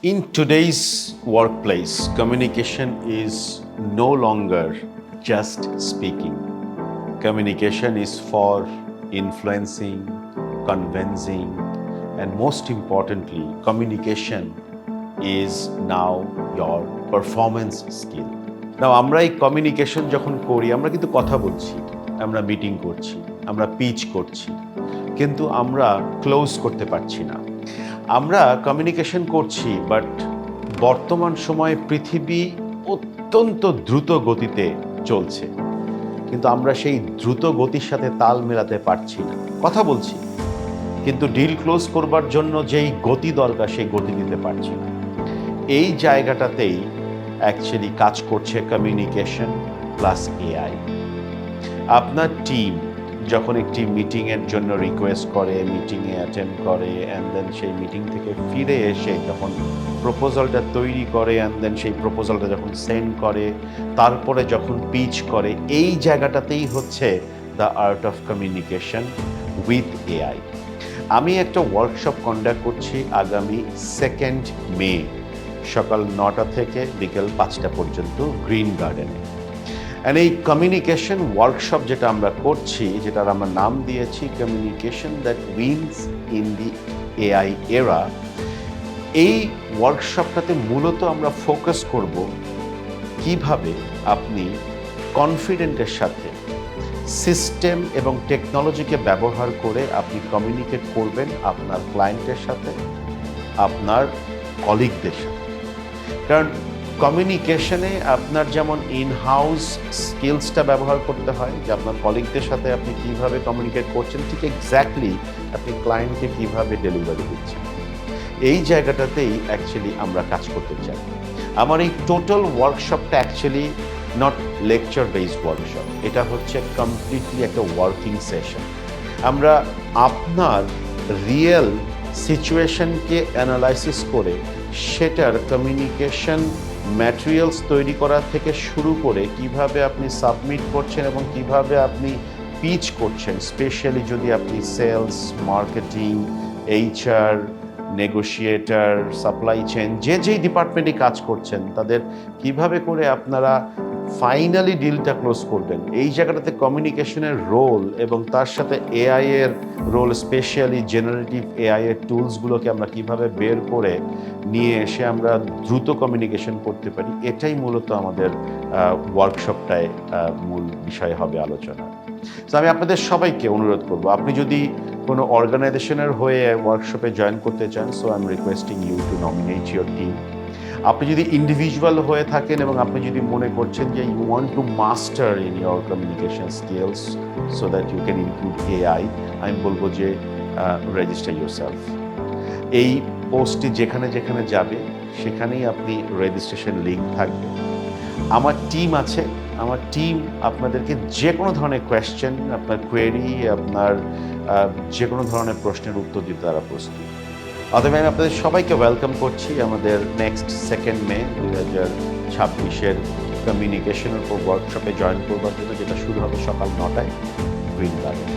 In today's workplace, communication is no longer just speaking. Communication is for influencing, convincing, and most importantly, communication is now your performance skill. Now, আমরা এই communication যখন করি, আমরা কিন্তু কথা বলছি, আমরা মিটিং করছি, আমরা পিচ করছি, কিন্তু আমরা ক্লোজ করতে পারছি না। আমরা কমিউনিকেশন করছি, বাট বর্তমান সময়ে পৃথিবী অত্যন্ত দ্রুত গতিতে চলছে, কিন্তু আমরা সেই দ্রুত গতির সাথে তাল মেলাতে পারছি না। কথা বলছি, কিন্তু ডিল ক্লোজ করবার জন্য যেই গতি দরকার সেই গতি দিতে পারছি না। এই জায়গাটাতেই অ্যাকচুয়ালি কাজ করছে কমিউনিকেশন প্লাস এআই। আপনার টিম যখন একটি মিটিংয়ের জন্য রিকোয়েস্ট করে, মিটিংয়ে অ্যাটেন্ড করে, অ্যান্ড দেন সেই মিটিং থেকে ফিরে এসে যখন প্রপোজালটা তৈরি করে, অ্যান্ড দেন সেই প্রপোজালটা যখন সেন্ড করে, তারপরে যখন পিচ করে, এই জায়গাটাতেই হচ্ছে the art of communication with AI. আমি একটা ওয়ার্কশপ কন্ডাক্ট করছি আগামী 2 মে সকাল 9টা থেকে বিকেল 5টা পর্যন্ত গ্রিন গার্ডেনে। অ্যান্ড এই কমিউনিকেশন ওয়ার্কশপ যেটা আমরা করছি, যেটার আমরা নাম দিয়েছি communication that wins in the AI এরা, এই ওয়ার্কশপটাতে মূলত আমরা ফোকাস করব কিভাবে আপনি কনফিডেন্টের সাথে সিস্টেম এবং টেকনোলজিকে ব্যবহার করে আপনি কমিউনিকেট করবেন আপনার ক্লায়েন্টের সাথে, আপনার কলিগদের সাথে। কারণ কমিউনিকেশনে আপনার যেমন ইনহাউস স্কিলসটা ব্যবহার করতে হয়, যে আপনার কলিগদের সাথে আপনি কীভাবে কমিউনিকেট করছেন, ঠিক এক্স্যাক্টলি আপনি ক্লায়েন্টকে কীভাবে ডেলিভারি দিচ্ছেন, এই জায়গাটাতেই অ্যাকচুয়ালি আমরা কাজ করতে চাই। আমার এই টোটাল ওয়ার্কশপটা actually not lecture based workshop, এটা হচ্ছে কমপ্লিটলি একটা ওয়ার্কিং সেশন। আমরা আপনার রিয়েল সিচুয়েশনকে অ্যানালাইসিস করে সেটার কমিউনিকেশন ম্যাটেরিয়ালস তৈরি করা থেকে শুরু করে কিভাবে আপনি সাবমিট করছেন এবং কিভাবে আপনি পিচ করছেন, স্পেশালি যদি আপনি sales, marketing, HR, negotiator, supply chain, যেই ডিপার্টমেন্টে কাজ করছেন, তাদের কিভাবে করে আপনারা ফাইনালি ডিলটা ক্লোজ করবেন, এই জায়গাটাতে কমিউনিকেশনের রোল এবং তার সাথে এআই এর রোল, স্পেশালি জেনারেটিভ এআই এর টুলসগুলোকে আমরা কিভাবে বের করে নিয়ে এসে আমরা দ্রুত কমিউনিকেশন করতে পারি, এটাই মূলত আমাদের ওয়ার্কশপটায় মূল বিষয় হবে আলোচনা। তো আমি আপনাদের সবাইকে অনুরোধ করব, আপনি যদি কোনো অর্গানাইজেশনের হয়ে ওয়ার্কশপে জয়েন করতে চান, so I am requesting you to nominate your team. আপনি যদি ইন্ডিভিজুয়াল হয়ে থাকেন এবং আপনি যদি মনে করছেন যে you want to master in your communication skills so that you can include AI, আমি বলবো যে রেজিস্টার ইউরসেলফ। এই পোস্টটি যেখানে যেখানে যাবে সেখানেই আপনি রেজিস্ট্রেশন লিঙ্ক থাকবে। আমার টিম আছে, আমার টিম আপনাদেরকে যে কোনো ধরনের কোয়েশ্চেন, আপনার কোয়েরি, আপনার যে কোনো ধরনের প্রশ্নের উত্তর দিতে তারা প্রস্তুত। অতএব আমি আপনাদের সবাইকে ওয়েলকাম করছি আমাদের নেক্সট 2 মে 2026 কমিউনিকেশনের উপর ওয়ার্কশপে জয়েন করবার জন্য, যেটা শুরু হবে সকাল 9টায় গ্রিন গার্ডেন।